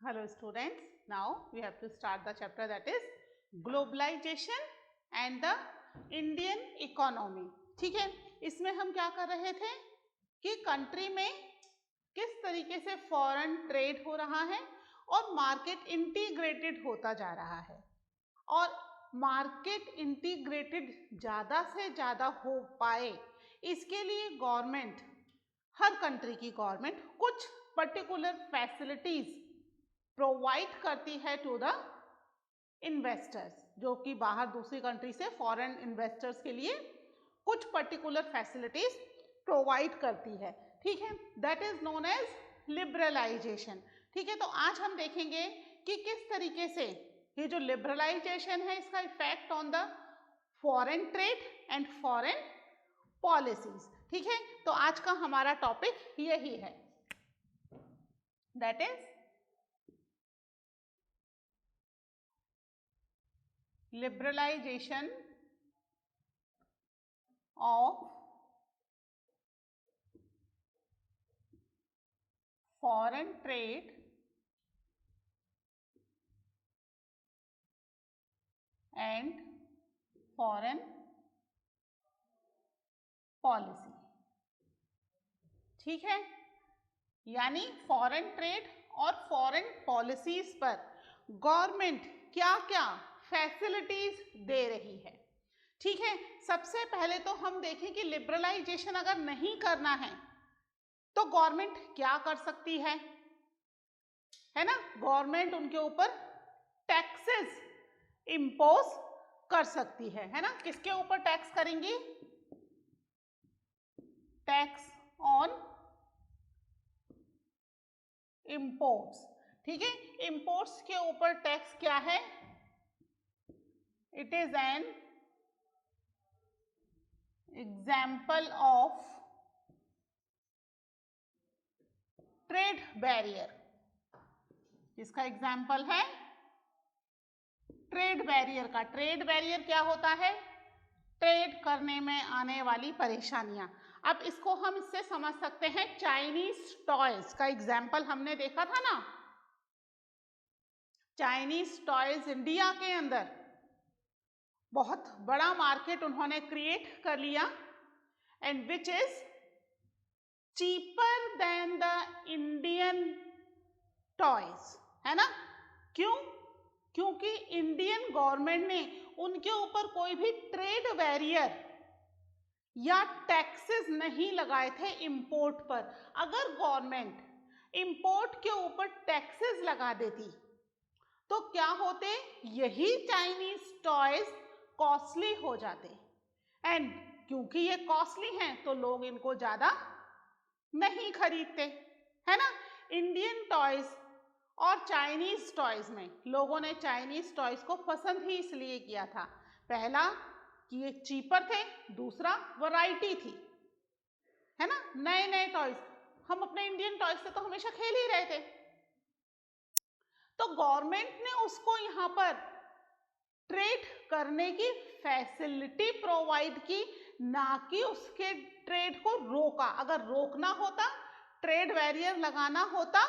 Hello students, now we have to start the chapter that is globalization and the Indian economy. ठीक है, इसमें हम क्या कर रहे थे कि कंट्री में किस तरीके से फॉरेन ट्रेड हो रहा है और मार्केट इंटीग्रेटेड होता जा रहा है और मार्केट इंटीग्रेटेड ज़्यादा से ज़्यादा हो पाए इसके लिए गवर्नमेंट, हर कंट्री की गवर्नमेंट कुछ पर्टिकुलर फैसिलिटीज प्रोवाइड करती है टू द इन्वेस्टर्स, जो कि बाहर दूसरी कंट्री से फॉरेन इन्वेस्टर्स के लिए कुछ पर्टिकुलर फैसिलिटीज प्रोवाइड करती है. ठीक है, that is known as liberalization. ठीक है, तो आज हम देखेंगे कि किस तरीके से ये जो लिबरलाइजेशन है इसका effect on the foreign trade and foreign policies. ठीक है, तो आज का हमारा टॉपिक यही है, that is liberalization of foreign trade and foreign policy. ठीक है, यानी फॉरेन ट्रेड और फॉरेन पॉलिसीज पर गवर्नमेंट क्या क्या फैसिलिटीज दे रही है. ठीक है, सबसे पहले तो हम देखें कि लिबरलाइजेशन अगर नहीं करना है तो गवर्नमेंट क्या कर सकती है ना. गवर्नमेंट उनके ऊपर टैक्सेस इंपोज कर सकती है ना. किसके ऊपर टैक्स करेंगी? Tax on imports. ठीक है, इंपोर्ट्स के ऊपर टैक्स क्या है? It is an example of trade barrier. इसका एग्जाम्पल है ट्रेड बैरियर का. ट्रेड बैरियर क्या होता है? ट्रेड करने में आने वाली परेशानियां. अब इसको हम इससे समझ सकते हैं, चाइनीज टॉयज का एग्जाम्पल हमने देखा था ना. चाइनीज टॉयज इंडिया के अंदर बहुत बड़ा मार्केट उन्होंने क्रिएट कर लिया and which is cheaper than the Indian toys, है ना. क्यों? क्योंकि इंडियन गवर्नमेंट ने उनके ऊपर कोई भी ट्रेड बैरियर या टैक्सेस नहीं लगाए थे इंपोर्ट पर. अगर गवर्नमेंट इंपोर्ट के ऊपर टैक्सेस लगा देती तो क्या होते? यही चाइनीज टॉयज कॉस्टली हो जाते एंड क्योंकि ये कॉस्टली हैं तो लोग इनको ज्यादा नहीं खरीदते, है ना. इंडियन टॉयज और चाइनीज टॉयज में लोगों ने चाइनीज टॉयज को पसंद ही इसलिए किया था, पहला कि ये चीपर थे, दूसरा वैरायटी थी, है ना. नए नए टॉयज, हम अपने इंडियन टॉयज से तो हमेशा खेल ही रहे थे. तो गवर्नमेंट ने उसको यहाँ पर ट्रेड करने की फैसिलिटी प्रोवाइड की, ना कि उसके ट्रेड को रोका. अगर रोकना होता, ट्रेड बैरियर लगाना होता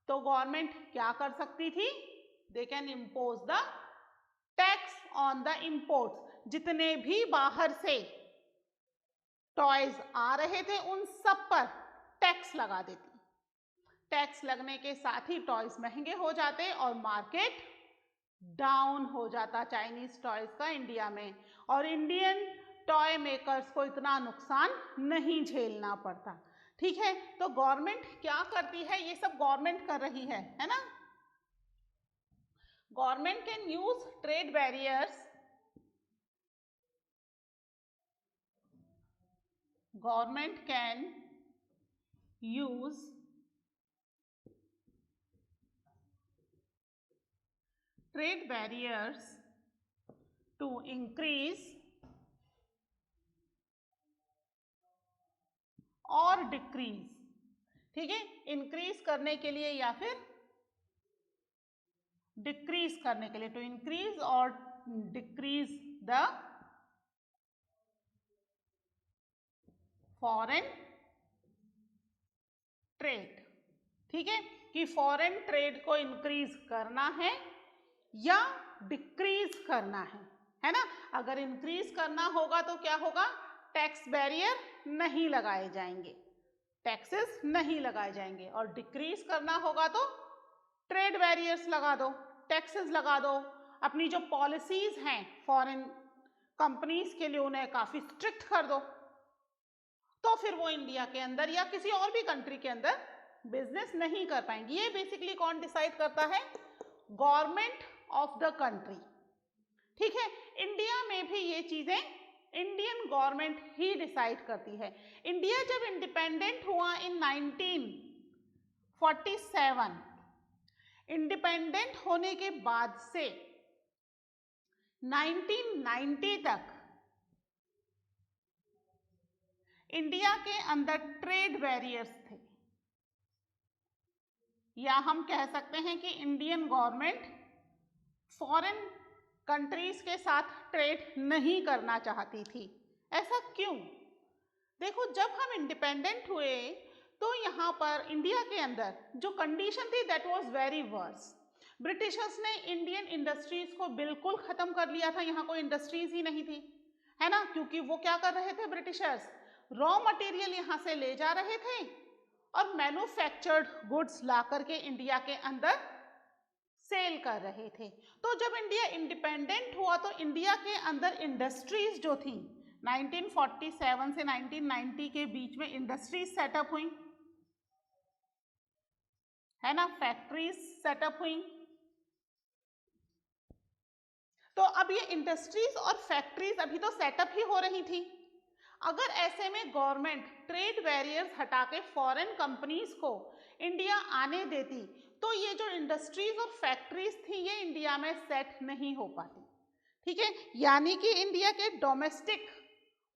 तो गवर्नमेंट क्या कर सकती थी? They can impose the tax on the imports. जितने भी बाहर से टॉयज आ रहे थे उन सब पर टैक्स लगा देती. टैक्स लगने के साथ ही टॉयज महंगे हो जाते और मार्केट डाउन हो जाता चाइनीज टॉयज का इंडिया में, और इंडियन टॉय मेकर्स को इतना नुकसान नहीं झेलना पड़ता. ठीक है, तो गवर्नमेंट क्या करती है? ये सब गवर्नमेंट कर रही है ना. Government can use trade barriers. Government can use trade barriers to increase और डिक्रीज. ठीक है, इंक्रीज करने के लिए या फिर डिक्रीज करने के लिए, टू इंक्रीज और डिक्रीज द फॉरेन ट्रेड. ठीक है, कि फॉरेन ट्रेड को इंक्रीज करना है या डिक्रीज करना है ना। अगर इंक्रीज करना होगा तो क्या होगा, टैक्स बैरियर नहीं लगाए जाएंगे, टैक्सेस नहीं लगाए जाएंगे, और डिक्रीज करना होगा तो ट्रेड बैरियर्स लगा दो, टैक्सेस लगा दो, अपनी जो पॉलिसीज हैं फॉरेन कंपनीज के लिए उन्हें काफी स्ट्रिक्ट कर दो, तो फिर वो इंडिया के अंदर या किसी और भी कंट्री के अंदर बिजनेस नहीं कर पाएंगी। ये बेसिकली कौन डिसाइड करता है, गवर्नमेंट ऑफ द कंट्री। ठीक है, इंडिया में भी ये चीजें इंडियन गवर्नमेंट ही डिसाइड करती है। इंडिया जब इंडिपेंडेंट हुआ इन 1947, इंडिपेंडेंट होने के बाद से 1990 तक इंडिया के अंदर ट्रेड बैरियर्स थे, या हम कह सकते हैं कि इंडियन गवर्नमेंट फॉरेन कंट्रीज के साथ ट्रेड नहीं करना चाहती थी। ऐसा क्यों? देखो, जब हम इंडिपेंडेंट हुए तो यहाँ पर इंडिया के अंदर जो कंडीशन थी that was very worse. Britishers ने इंडियन इंडस्ट्रीज को बिल्कुल खत्म कर लिया था, यहाँ कोई इंडस्ट्रीज ही नहीं थी, है ना, क्योंकि वो क्या कर रहे थे ब्रिटिशर्स, रॉ मटेरियल यहाँ से ले जा रहे थे और मैन्युफैक्चर्ड गुड्स ला करके इंडिया के अंदर सेल कर रहे थे। तो जब इंडिया इंडिपेंडेंट हुआ तो इंडिया के अंदर इंडस्ट्रीज जो थी 1947 से 1990 के बीच में इंडस्ट्रीज सेटअप हुई, है ना, फैक्ट्रीज सेटअप हुई। तो अब ये इंडस्ट्रीज और फैक्ट्रीज अभी तो सेटअप ही हो रही थी। अगर ऐसे में गवर्नमेंट ट्रेड बैरियर्स हटा के फॉरेन कंपनीज को इंडिया आने देती तो ये जो इंडस्ट्रीज और फैक्ट्रीज थी ये इंडिया में सेट नहीं हो पाती। ठीक है, यानी कि इंडिया के डोमेस्टिक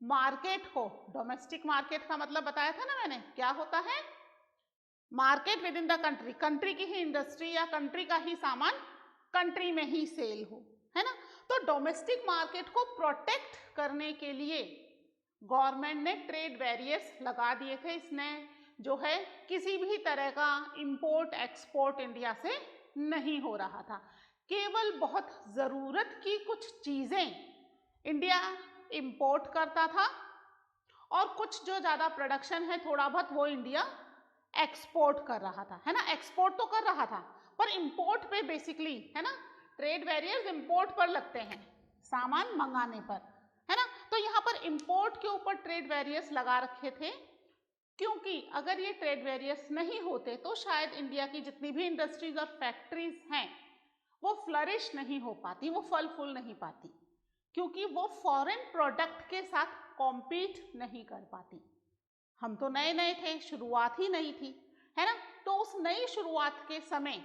मार्केट को, डोमेस्टिक मार्केट का मतलब बताया था ना मैंने, क्या होता है, market with in the country, country की ही इंडस्ट्री या कंट्री का ही सामान कंट्री में ही सेल हो, है ना। तो डोमेस्टिक मार्केट को प्रोटेक्ट करने के लिए गवर्नमेंट ने ट्रेड बैरियर्स लगा दिए थे। इसने जो है किसी भी तरह का इंपोर्ट एक्सपोर्ट इंडिया से नहीं हो रहा था, केवल बहुत ज़रूरत की कुछ चीज़ें इंडिया इंपोर्ट करता था और कुछ जो ज़्यादा प्रोडक्शन है थोड़ा बहुत वो इंडिया एक्सपोर्ट कर रहा था, है ना। एक्सपोर्ट तो कर रहा था पर इंपोर्ट पे बेसिकली, है ना, ट्रेड बैरियर्स इंपोर्ट पर लगते हैं सामान मंगाने पर, है ना। तो यहाँ पर इंपोर्ट के ऊपर ट्रेड बैरियर्स लगा रखे थे, क्योंकि अगर ये ट्रेड बैरियर्स नहीं होते तो शायद इंडिया की जितनी भी इंडस्ट्रीज और फैक्ट्रीज हैं वो फ्लरिश नहीं हो पाती, वो फल फूल नहीं पाती, क्योंकि वो फॉरेन प्रोडक्ट के साथ कॉम्पीट नहीं कर पाती। हम तो नए नए थे, शुरुआत ही नहीं थी, है ना। तो उस नई शुरुआत के समय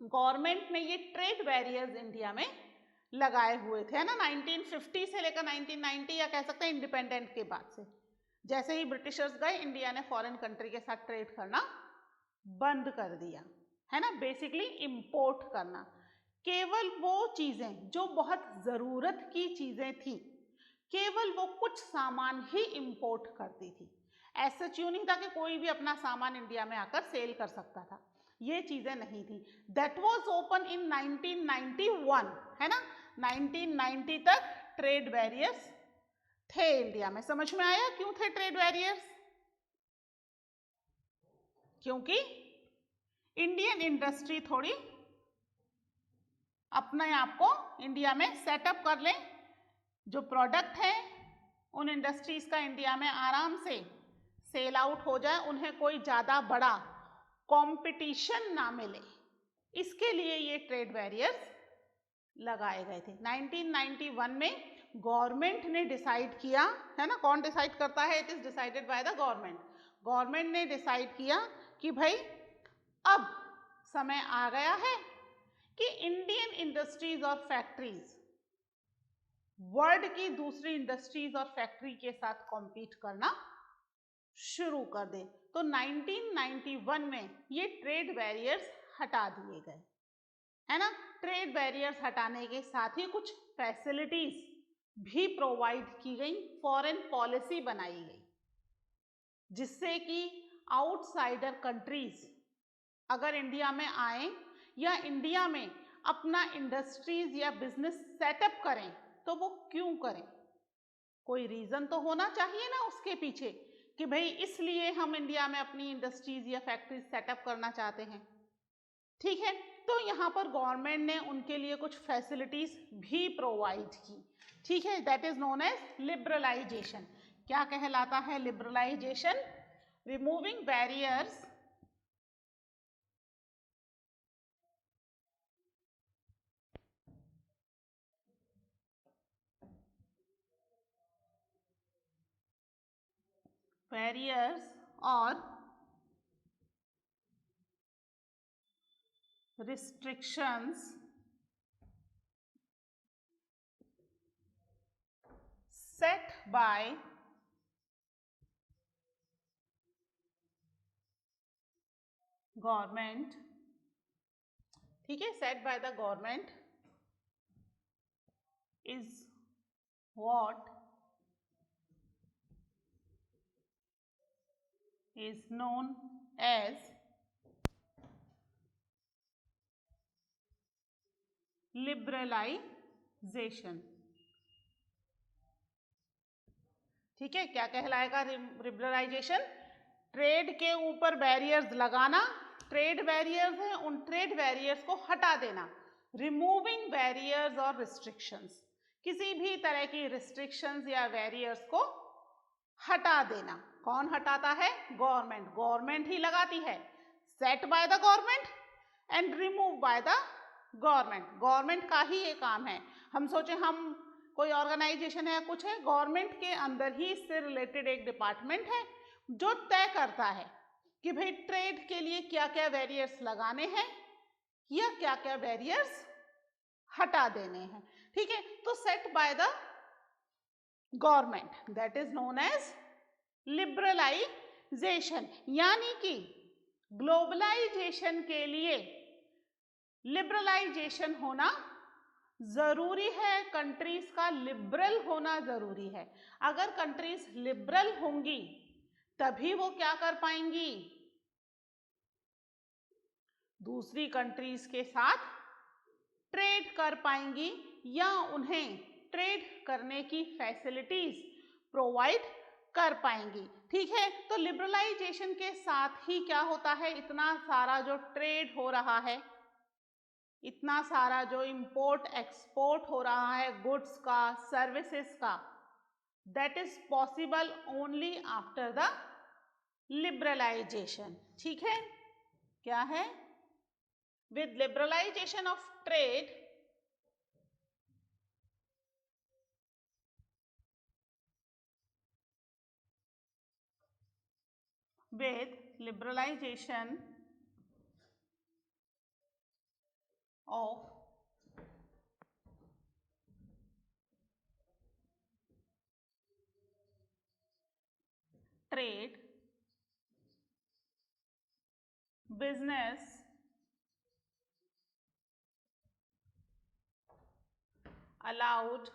गवर्नमेंट ने ये ट्रेड बैरियर्स इंडिया में लगाए हुए थे, है ना। 1950 से लेकर 1990 या कह सकते हैं इंडिपेंडेंट के बाद से, जैसे ही ब्रिटिशर्स गए इंडिया ने फॉरेन कंट्री के साथ ट्रेड करना बंद कर दिया, है ना, बेसिकली इंपोर्ट करना। केवल वो चीज़ें जो बहुत ज़रूरत की चीज़ें थी केवल वो कुछ सामान ही इंपोर्ट करती थी। ऐसा यूं नहीं था कि कोई भी अपना सामान इंडिया में आकर सेल कर सकता था, ये चीज़ें नहीं थी। दैट वाज ओपन इन 1991, है ना। 1990 तक ट्रेड बैरियर्स थे इंडिया में। समझ में आया क्यों थे ट्रेड बैरियर्स? क्योंकि इंडियन इंडस्ट्री थोड़ी अपने आप को इंडिया में सेटअप कर ले, जो प्रोडक्ट है उन इंडस्ट्रीज का इंडिया में आराम से सेल आउट हो जाए, उन्हें कोई ज़्यादा बड़ा कंपटीशन ना मिले, इसके लिए ये ट्रेड बैरियर्स लगाए गए थे। 1991 में गवर्नमेंट ने डिसाइड किया, है ना, कौन डिसाइड करता है, it is decided by the government. Government ने डिसाइड किया कि भाई अब समय आ गया है कि इंडियन इंडस्ट्रीज और फैक्ट्रीज वर्ल्ड की दूसरी इंडस्ट्रीज और फैक्ट्री के साथ कॉम्पीट करना शुरू कर दें। तो 1991 में ये ट्रेड बैरियर्स हटा दिए गए, है ना। ट्रेड बैरियर्स हटाने के साथ ही कुछ फैसिलिटीज भी प्रोवाइड की गई, फॉरेन पॉलिसी बनाई गई, जिससे कि आउटसाइडर कंट्रीज अगर इंडिया में आए या इंडिया में अपना इंडस्ट्रीज या बिजनेस सेटअप करें तो वो क्यों करें? कोई रीजन तो होना चाहिए ना उसके पीछे कि भाई इसलिए हम इंडिया में अपनी इंडस्ट्रीज या फैक्ट्रीज सेटअप करना चाहते हैं। ठीक है, तो यहाँ पर गवर्नमेंट ने उनके लिए कुछ फैसिलिटीज भी प्रोवाइड की। ठीक है, that is known as liberalization. क्या कहलाता है लिबरलाइजेशन? रिमूविंग बैरियर्स और restrictions set by government, ठीक है, set by the government is what is known as liberalization. ठीक है, क्या कहलाएगा लिबरलाइजेशन? ट्रेड के ऊपर बैरियर्स लगाना, ट्रेड बैरियर्स हैं उन ट्रेड बैरियर्स को हटा देना, रिमूविंग बैरियर्स और रिस्ट्रिक्शंस, किसी भी तरह की रिस्ट्रिक्शंस या बैरियर्स को हटा देना। कौन हटाता है? गवर्नमेंट, गवर्नमेंट ही लगाती है। Set by the government and remove by the government, government का ही ये काम है। हम सोचे हम कोई ऑर्गेनाइजेशन है या कुछ है, गवर्नमेंट के अंदर ही इससे रिलेटेड एक डिपार्टमेंट है जो तय करता है कि भाई ट्रेड के लिए क्या क्या बैरियर्स लगाने हैं या क्या क्या बैरियर्स हटा देने हैं। ठीक है, तो set by the government, that is known as liberalization. यानी कि ग्लोबलाइजेशन के लिए लिबरलाइजेशन होना जरूरी है, कंट्रीज का लिबरल होना जरूरी है। अगर कंट्रीज लिबरल होंगी तभी वो क्या कर पाएंगी? दूसरी कंट्रीज के साथ ट्रेड कर पाएंगी या उन्हें ट्रेड करने की फैसिलिटीज प्रोवाइड कर पाएंगी। ठीक है, तो लिबरलाइजेशन के साथ ही क्या होता है, इतना सारा जो ट्रेड हो रहा है, इतना सारा जो इंपोर्ट एक्सपोर्ट हो रहा है गुड्स का, सर्विसेज का, that is possible only after the liberalization. ठीक है, क्या है? With liberalization of trade with liberalization of trade, business allowed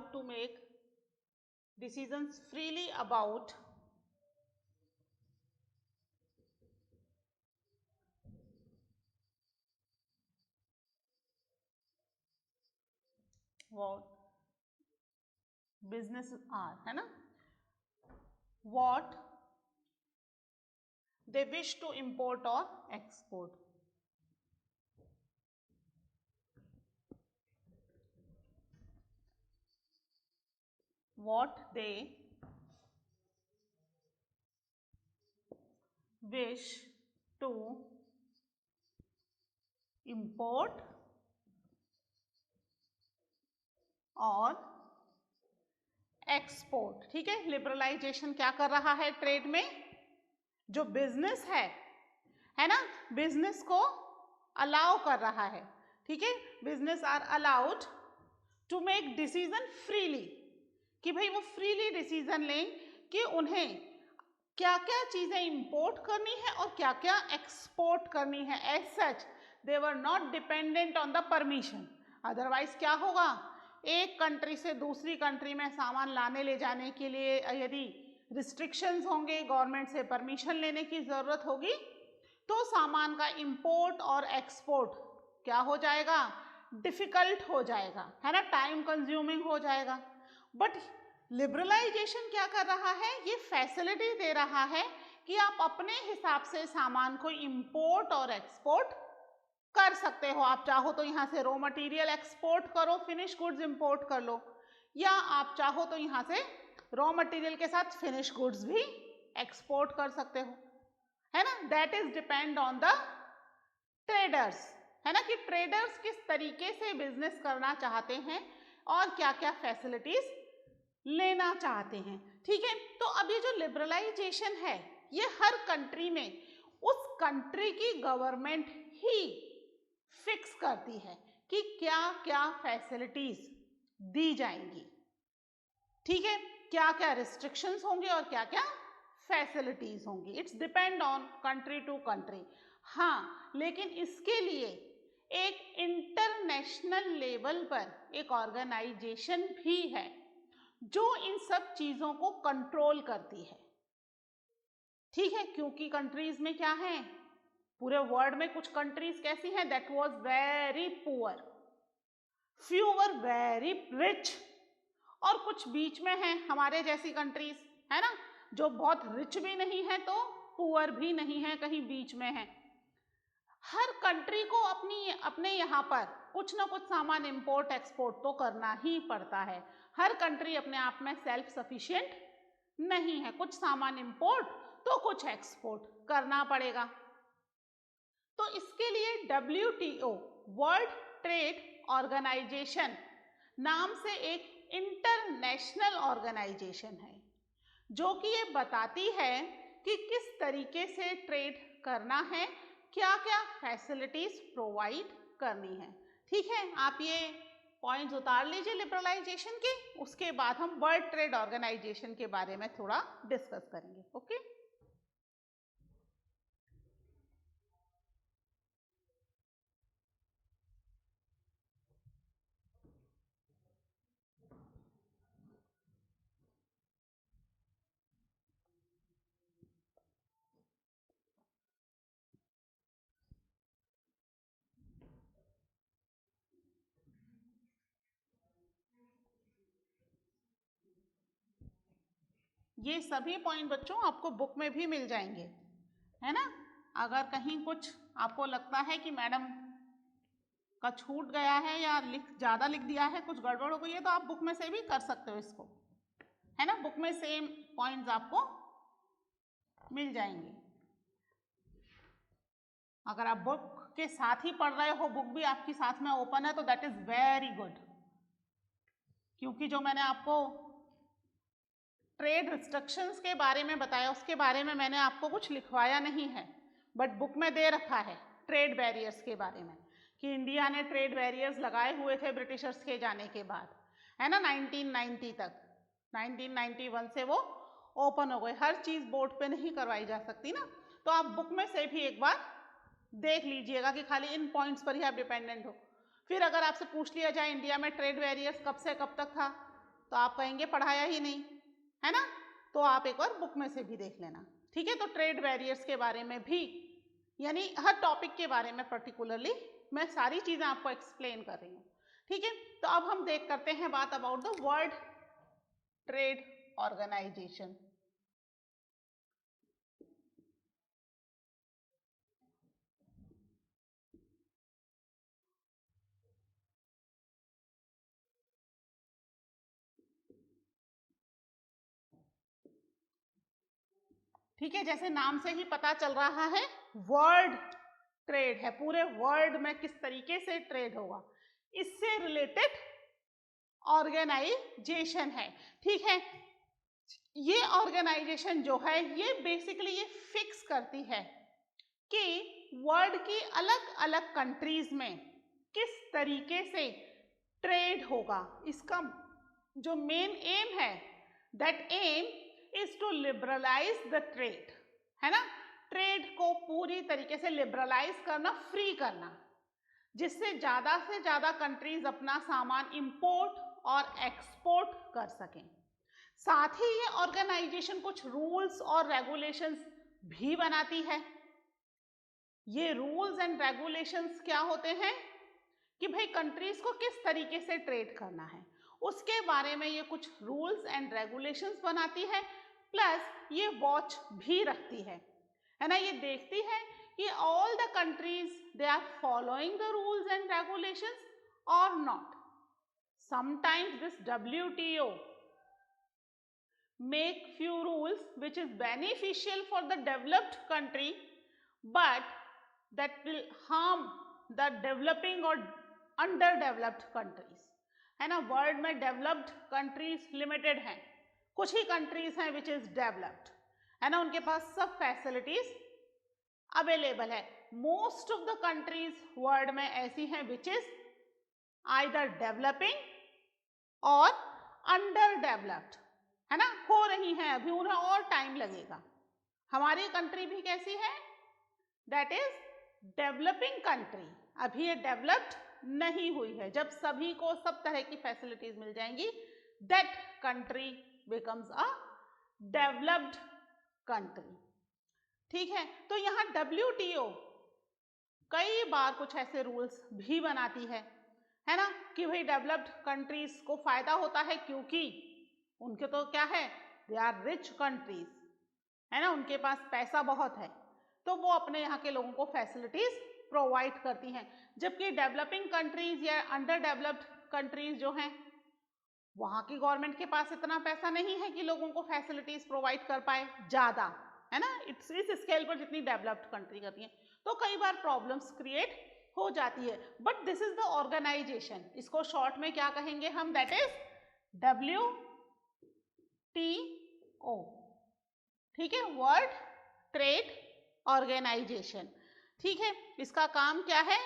to make decisions freely about what businesses are, है ना, what they wish to import or export. What they wish to import और export. ठीक है, liberalisation क्या कर रहा है trade में? जो बिजनेस है ना, बिजनेस को अलाउ कर रहा है। ठीक है, business are allowed to make decision freely, कि भाई वो फ्रीली डिसीजन लें कि उन्हें क्या क्या चीजें इंपोर्ट करनी है और क्या क्या एक्सपोर्ट करनी है। As such they were not dependent on the permission, otherwise क्या होगा, एक कंट्री से दूसरी कंट्री में सामान लाने ले जाने के लिए यदि रिस्ट्रिक्शंस होंगे, गवर्नमेंट से परमिशन लेने की ज़रूरत होगी, तो सामान का इंपोर्ट और एक्सपोर्ट क्या हो जाएगा, डिफिकल्ट हो जाएगा, है ना, टाइम कंज्यूमिंग हो जाएगा। बट लिबरलाइजेशन क्या कर रहा है, ये फैसिलिटी दे रहा है कि आप अपने हिसाब से सामान को इंपोर्ट और एक्सपोर्ट कर सकते हो। आप चाहो तो यहाँ से रॉ मटेरियल एक्सपोर्ट करो, फिनिश गुड्स इंपोर्ट कर लो, या आप चाहो तो यहाँ से रॉ मटेरियल के साथ फिनिश गुड्स भी एक्सपोर्ट कर सकते हो, है ना। That is depend on the traders, है ना, कि ट्रेडर्स किस तरीके से बिजनेस करना चाहते हैं और क्या क्या फैसिलिटीज लेना चाहते हैं। ठीक है, तो अब ये जो लिबरलाइजेशन है ये हर कंट्री में उस कंट्री की गवर्नमेंट ही फिक्स करती है कि क्या क्या फैसिलिटीज दी जाएंगी। ठीक है, क्या क्या रिस्ट्रिक्शंस होंगे और क्या क्या फैसिलिटीज होंगी। It's depend on country to country. हाँ, लेकिन इसके लिए एक इंटरनेशनल लेवल पर एक ऑर्गेनाइजेशन भी है जो इन सब चीजों को कंट्रोल करती है। ठीक है, क्योंकि कंट्रीज में क्या है, पूरे वर्ल्ड में कुछ कंट्रीज कैसी हैं, that was very poor, few were very rich, और कुछ बीच में हैं हमारे जैसी कंट्रीज, है ना, जो बहुत रिच भी नहीं है तो पुअर भी नहीं है, कहीं बीच में है। हर कंट्री को अपने यहाँ पर कुछ ना कुछ सामान इंपोर्ट एक्सपोर्ट तो करना ही पड़ता है। हर कंट्री अपने आप में सेल्फ सफिशिएंट नहीं है, कुछ सामान इंपोर्ट तो कुछ एक्सपोर्ट करना पड़ेगा। तो इसके लिए WTO, वर्ल्ड ट्रेड ऑर्गेनाइजेशन नाम से एक इंटरनेशनल ऑर्गेनाइजेशन है जो कि ये बताती है कि किस तरीके से ट्रेड करना है, क्या क्या फैसिलिटीज प्रोवाइड करनी है। ठीक है, आप ये पॉइंट्स उतार लीजिए लिबरलाइजेशन के, उसके बाद हम वर्ल्ड ट्रेड ऑर्गेनाइजेशन के बारे में थोड़ा डिस्कस करेंगे। ओके, ये सभी पॉइंट बच्चों आपको बुक में भी मिल जाएंगे, है ना। अगर कहीं कुछ आपको लगता है कि मैडम का छूट गया है या ज़्यादा लिख दिया है, कुछ गड़बड़ हो गई है, तो आप बुक में से भी कर सकते हो इसको, है ना। बुक में सेम पॉइंट्स आपको मिल जाएंगे। अगर आप बुक के साथ ही पढ़ रहे हो, बुक भी आपकी साथ में ओपन है, तो दैट इज वेरी गुड, क्योंकि जो मैंने आपको ट्रेड रिस्ट्रिक्शंस के बारे में बताया उसके बारे में मैंने आपको कुछ लिखवाया नहीं है, बट बुक में दे रखा है ट्रेड बैरियर्स के बारे में, कि इंडिया ने ट्रेड बैरियर्स लगाए हुए थे ब्रिटिशर्स के जाने के बाद, है ना, 1990 तक। 1991 से वो ओपन हो गए। हर चीज़ बोर्ड पे नहीं करवाई जा सकती ना, तो आप बुक में से भी एक बार देख लीजिएगा कि खाली इन पॉइंट्स पर ही आप डिपेंडेंट हो। फिर अगर आपसे पूछ लिया जाए इंडिया में ट्रेड बैरियर्स कब से कब तक था, तो आप कहेंगे पढ़ाया ही नहीं, है ना, तो आप एक बार बुक में से भी देख लेना। ठीक है, तो ट्रेड बैरियर्स के बारे में भी, यानी हर टॉपिक के बारे में पर्टिकुलरली मैं सारी चीज़ें आपको एक्सप्लेन कर रही हूँ। ठीक है, तो अब हम देख करते हैं बात about the world trade organization. ठीक है, जैसे नाम से ही पता चल रहा है वर्ल्ड ट्रेड है, पूरे वर्ल्ड में किस तरीके से ट्रेड होगा, इससे रिलेटेड ऑर्गेनाइजेशन है। ठीक है, ये ऑर्गेनाइजेशन जो है ये बेसिकली ये फिक्स करती है कि वर्ल्ड की अलग अलग कंट्रीज में किस तरीके से ट्रेड होगा। इसका जो मेन एम है, that aim is to liberalize the trade, है ना, ट्रेड को पूरी तरीके से लिबरलाइज करना, फ्री करना, जिससे ज़्यादा से ज़्यादा कंट्रीज अपना सामान इंपोर्ट और एक्सपोर्ट कर सकें। साथ ही ये ऑर्गेनाइजेशन कुछ रूल्स और रेगुलेशंस भी बनाती है। ये रूल्स एंड रेगुलेशंस क्या होते हैं कि भाई कंट्रीज को किस तरीके से ट्रेड करना है, उसके बारे में ये कुछ रूल्स एंड रेगुलेशंस बनाती है, प्लस ये वॉच भी रखती है ना, ये देखती है कि all the countries they are following the rules and regulations और not. Sometimes this WTO make few rules which is beneficial for the developed country but that will harm the developing or underdeveloped countries, है ना। World में developed countries limited हैं, कुछ ही countries हैं which is developed, है ना, उनके पास सब फैसिलिटीज अवेलेबल है। Most of the countries world में ऐसी हैं विच इज आइदर डेवलपिंग और अंडर डेवलप्ड, है ना, हो रही हैं अभी, उन्हें और टाइम लगेगा। हमारी कंट्री भी कैसी है, दैट इज डेवलपिंग कंट्री, अभी ये डेवलप्ड नहीं हुई है। जब सभी को सब तरह की फैसिलिटीज मिल जाएंगी, that country becomes a developed country. ठीक है, तो यहाँ WTO कई बार कुछ ऐसे रूल्स भी बनाती है ना, कि भाई डेवलप्ड कंट्रीज को फायदा होता है क्योंकि उनके तो क्या है, दे आर रिच कंट्रीज, है ना, उनके पास पैसा बहुत है, तो वो अपने यहाँ के लोगों को फैसिलिटीज प्रोवाइड करती हैं। जबकि डेवलपिंग कंट्रीज या अंडर डेवलप्ड कंट्रीज जो हैं, वहाँ की गवर्नमेंट के पास इतना पैसा नहीं है कि लोगों को फैसिलिटीज प्रोवाइड कर पाए ज़्यादा, है ना, इस स्केल पर जितनी डेवलप्ड कंट्री करती हैं, तो कई बार प्रॉब्लम्स क्रिएट हो जाती है। But this is the organization, इसको शॉर्ट में क्या कहेंगे हम, दैट इज WTO, ठीक है, वर्ल्ड ट्रेड ऑर्गेनाइजेशन। ठीक है, इसका काम क्या है,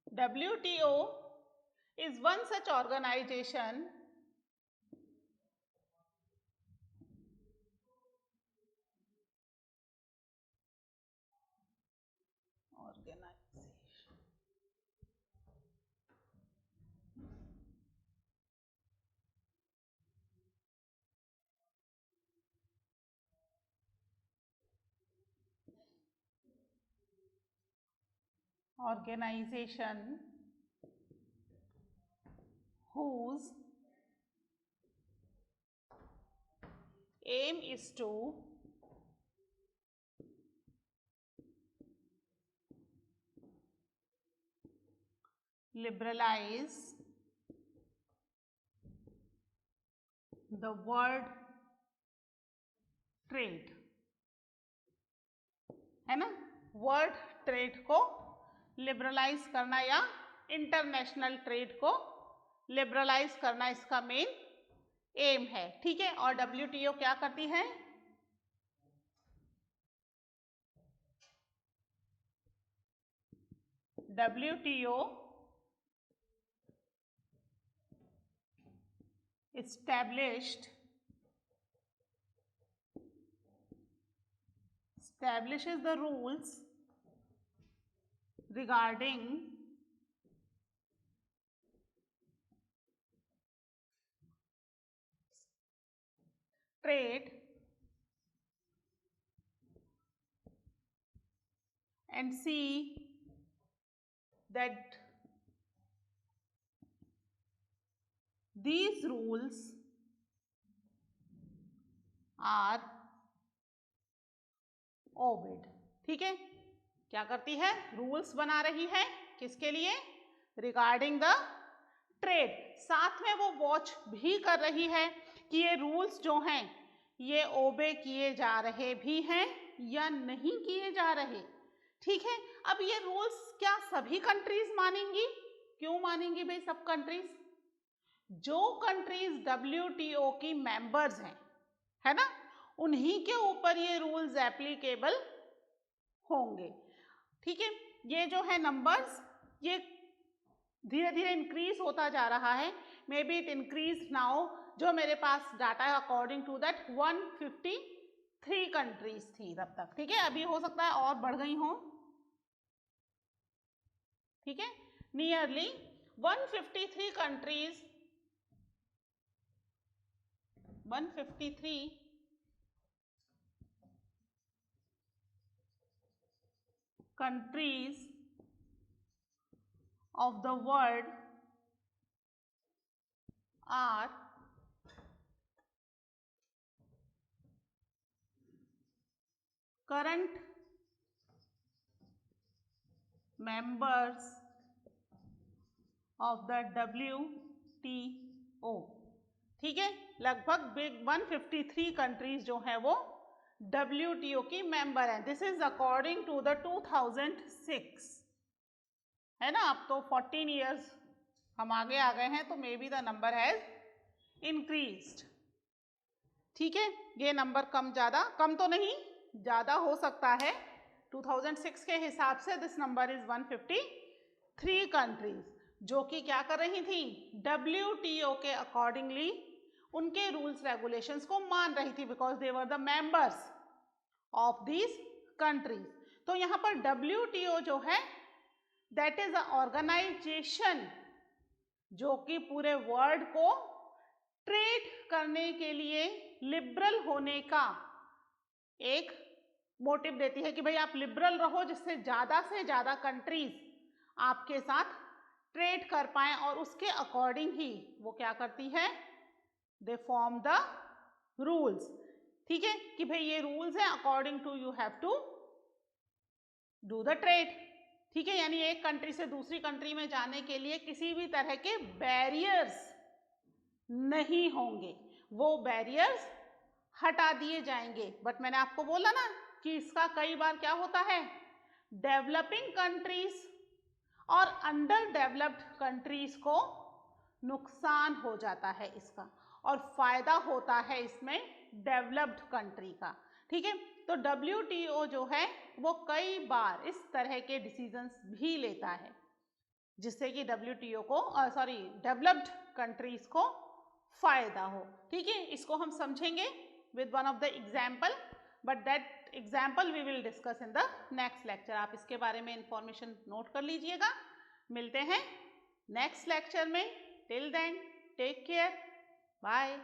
WTO is one such organization whose aim is to liberalize the world trade, है ना, वर्ल्ड ट्रेड को लिबरलाइज करना या इंटरनेशनल ट्रेड को लिबरलाइज करना इसका मेन एम है। ठीक है, और WTO क्या करती है, WTO establishes the rules regarding trade and see that these rules are obeyed। ठीक है, क्या करती है, रूल्स बना रही है, किसके लिए, रिगार्डिंग द ट्रेड, साथ में वो वॉच भी कर रही है कि ये रूल्स जो हैं ये ओबे किए जा रहे भी हैं या नहीं किए जा रहे। ठीक है, अब ये रूल्स क्या सभी कंट्रीज मानेंगी, क्यों मानेंगी भाई सब कंट्रीज, जो कंट्रीज WTO की मेंबर्स हैं, है ना, उन्हीं के ऊपर ये रूल्स एप्लीकेबल होंगे। ठीक है, ये जो है नंबर्स ये धीरे धीरे इंक्रीज होता जा रहा है, may be it increase now, जो मेरे पास डाटा है अकॉर्डिंग टू दैट 153 कंट्रीज थी तब तक। ठीक है, अभी हो सकता है और बढ़ गई हों, ठीक है, nearly 153 countries, 153 countries of the world are current members of the WTO। ठीक है, लगभग बिग 153 कंट्रीज जो है वो WTO की मेंबर है। This is according to the 2006, है ना। अब तो 14 ईयर्स हम आगे आ गए हैं, तो may be the number has increased. ठीक है, ये नंबर कम ज़्यादा, कम तो नहीं, ज़्यादा हो सकता है। 2006 के हिसाब से दिस नंबर इज 153 कंट्रीज, जो कि क्या कर रही थी, WTO के अकॉर्डिंगली उनके रूल्स रेगुलेशंस को मान रही थी, because they were the members of these countries. तो यहाँ पर WTO जो है दैट इज अ ऑर्गेनाइजेशन जो कि पूरे वर्ल्ड को ट्रेड करने के लिए लिबरल होने का एक मोटिव देती है कि भाई आप लिबरल रहो, जिससे से ज़्यादा कंट्रीज आपके साथ ट्रेड कर पाएं, और उसके अकॉर्डिंग ही वो क्या करती है, दे फॉर्म द रूल्स। ठीक है, कि भाई ये रूल्स हैं, according to you have to do the trade. ठीक है, यानी एक कंट्री से दूसरी कंट्री में जाने के लिए किसी भी तरह के बैरियर्स नहीं होंगे, वो बैरियर्स हटा दिए जाएंगे। बट मैंने आपको बोला ना कि इसका कई बार क्या होता है, डेवलपिंग कंट्रीज और अंडर डेवलप्ड कंट्रीज को नुकसान हो जाता है इसका, और फायदा होता है इसमें डेवलप्ड कंट्री का। ठीक है, तो WTO जो है वो कई बार इस तरह के डिसीजंस भी लेता है जिससे कि WTO को डेवलप्ड कंट्रीज को फायदा हो। ठीक है, इसको हम समझेंगे with one of the example, but that example we will discuss in the next lecture. आप इसके बारे में इंफॉर्मेशन नोट कर लीजिएगा। मिलते हैं नेक्स्ट लेक्चर में। Till then take care, bye.